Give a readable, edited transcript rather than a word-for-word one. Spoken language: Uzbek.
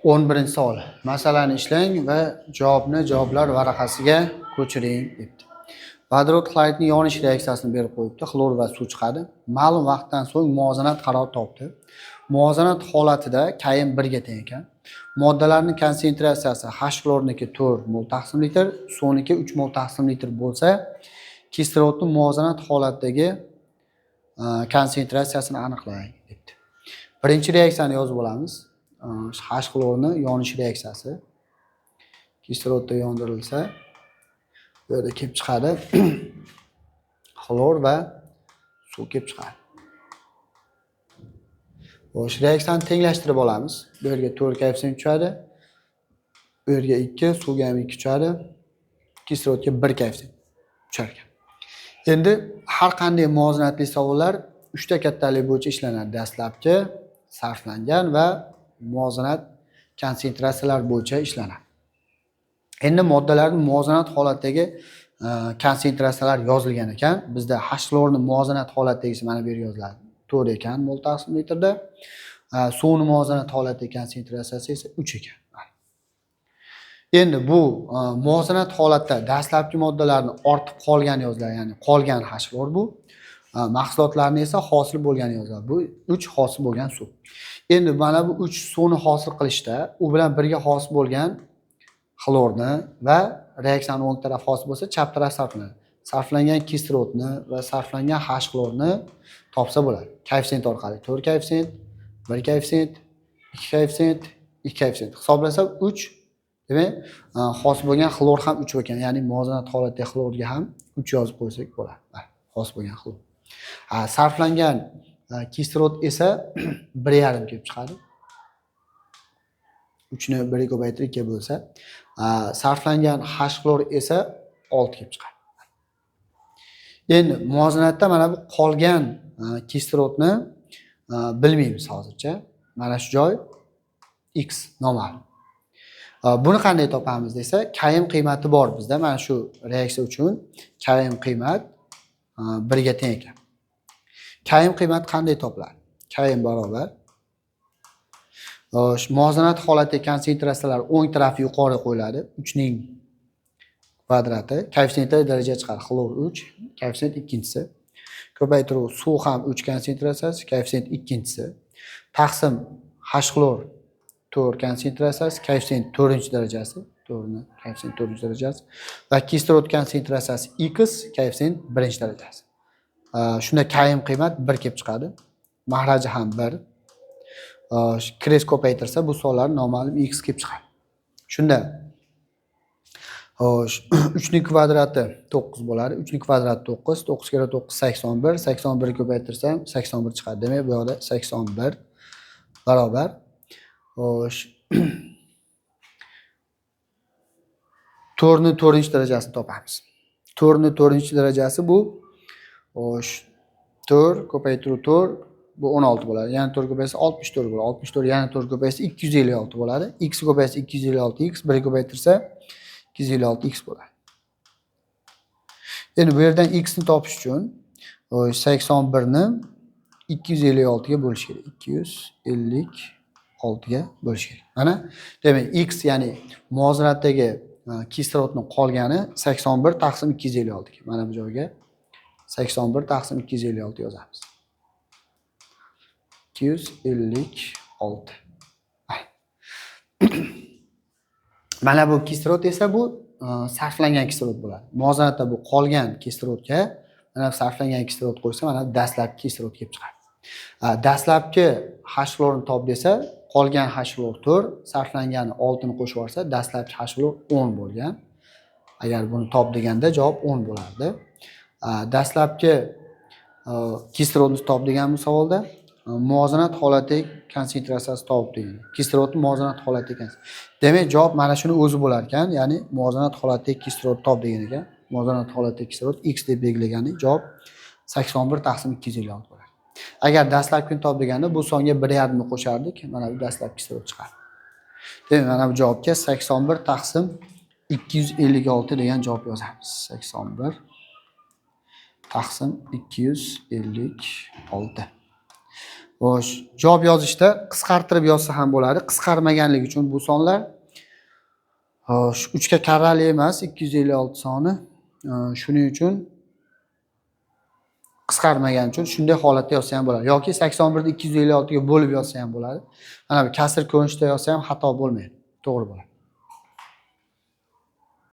11-savol. Masalani ishlang va javobni javoblar varaqasiga ko'chiring debdi. Vodorod xloridning yonish reaksiyasini berib qo'yibdi. Xlor va suv chiqadi. Ma'lum vaqtdan so'ng muvozanat qaror topdi. Muvozanat holatida Km 1 ga teng ekan. Moddalarning konsentratsiyasi H xlorniki 4 mol taqsim litr, suvniki 3 mol taqsim litr bo'lsa, kislorodning muvozanat holatidagi konsentratsiyasini aniqlang debdi. Birinchi reaksiyani yozib olamiz. H xlorni yonish reaksiyasi. Kislorodda yondirilsa, bu yerda kelib chiqadi. Xlor va suv kelib chiqadi. Xo'sh, reaksiyani tenglashtirib olamiz. Bu yerga 4 koeffitsient tushadi. Bu yerga 2, suvga ham 2 tushadi. Kislorodga 1 koeffitsient tushar ekan. Endi har qanday muvozanatli savollar 3 ta kattalik bo'yicha ishlanadi. Dastlabki, sarflangan va muvozanat konsentratsiyalar bo'yicha ishlanadi. Endi moddalarning muvozanat holatidagi konsentratsiyalar yozilgan ekan. Bizda H xlorning muvozanat holatidagisi mana bu yerga yoziladi. 4 ekan mol taqsim litrda. Suvning muvozanat holatidagi konsentratsiyasi esa 3 ekan. Endi bu muvozanat holatda dastlabki moddalarni ortib qolgani yoziladi, ya'ni qolgan H xlor bu. Mahsulotlarni esa hosil bo'lgani yoziladi. Bu 3 hosil bo'lgan suv. Endi mana bu 3 suvni hosil qilishda u bilan birga hosil bo'lgan xlorni va reaksiyaning o'ng tarafi hosil bo'lsa, chap taraf sarflanadi. Sarflangan kislorodni va sarflangan H xlorni topsa bo'ladi. Koeffitsient orqali 4 koeffitsient, 1 koeffitsient, 2 koeffitsient, 2 koeffitsient hisoblasa 3, demak, hosil bo'lgan xlor ham 3 ekan. Ya'ni muvozanat holatdagi xlorga ham 3 yozib qo'ysak bo'ladi. Hosil bo'lgan xlor. Sarflangan kislorod esa 1,5 kelib chiqadi. 3 ni 1 ga ko'paytirib 2 bo'lsa, sarflangan H xlor esa 6 kelib chiqadi. Endi muvozanatda mana bu qolgan kislorodni bilmaymiz hozircha. Mana shu joy x noma'lum. Buni qanday topamiz desa, Km qiymati bor bizda. Mana shu reaksiya uchun Km qiymat 1 ga teng ekan. Km qiymat qanday topiladi? Km barobar muvozanat holatidagi konsentratsiyalar o'ng tarafi yuqori qo'yiladi. 3 ning kvadrati. Koeffitsiyentlar daraja chiqadi. Xlor 3, koeffitsient ikkinchisi. Ko'paytiruv suv ham 3 konsentratsiyasi, koeffitsient ikkinchisi. Taqsim H xlor 4 konsentratsiyasi, koeffitsient 4-darajasi, 4 ni koeffitsient 4-darajasi va kislorod konsentratsiyasi X, koeffitsient 1-darajasi. Shunda Km qiymat 1 kelib chiqadi. Mahraji ham 1. Kres ko'paytirsa bu sonlar noma'lum x kelib chiqadi. Shunda 3 ning kvadrati 9 bo'ladi. 3 ning kvadrati 9, 9 kira 9 81, 81 ko'paytirsam 81 chiqadi. Demak, bu yoqda 81 barobar 4 ni 4-darajasini topamiz. 4 ni 4-darajasi bu 4 ko'paytiruv 4 bu 16 bo'ladi. Yana 4 ko'paysa 64 bo'ladi. 64 yana 4 ko'paysa 256 bo'ladi. X ko'paysa 256x, 1 ko'paytirsa 256x bo'ladi. Endi bu yerdan x ni topish uchun 81 ni 256 ga bo'lish kerak. 256 ga bo'lish kerak. Mana demak x, ya'ni muvozanatdagi kislorodning qolgani 81 taqsim 256. Mana bu joyga 81 taqsim 256 yozamiz. 256. Mana bu kislorod esa bu sarflangan kislorod bo'ladi. Muvozanatda bu qolgan kislorodga mana sarflangan kislorod qo'ysa, mana dastlabki kislorod kelib chiqadi. Dastlabki H xlorni top desa, qolgan H xlor 4, sarflangani 6 ni qo'shib olsa, dastlabki H xlor 10 bo'lgan. Agar buni top deganda javob 10 bo'lardi. Dastlabki kislorodni top degan bu savolda muvozanat holatidagi konsentratsiyasi top degan. Kislorodning muvozanat holatidagi. Demak, javob mana shuni o'zi bo'lar ekan, ya'ni muvozanat holatidagi kislorod top degan ekan. Muvozanat holatidagi kislorod x deb belgilagani javob 81 taqsim 256 bo'ladi. Agar dastlabkini top deganda bu songa 1,5 ni qo'shardik, mana bu dastlabki kislorod chiqadi. Demak, mana bu javobga 81 taqsim 256 degan javob yozamiz. 81 taqsim 256. Xo'sh, javob yozishda qisqartirib yozsa ham bo'ladi. Qisqarmaganligi uchun bu sonlar xo'sh, 3 ga karrali emas 256 soni. Shuning uchun qisqarmagani uchun shunday holatda yozsa ham bo'ladi yoki 81 ni 256 ga bo'lib yozsa ham bo'ladi. Mana bu kasr ko'rinishda yozsa ham xato bo'lmaydi. To'g'ri bo'ladi.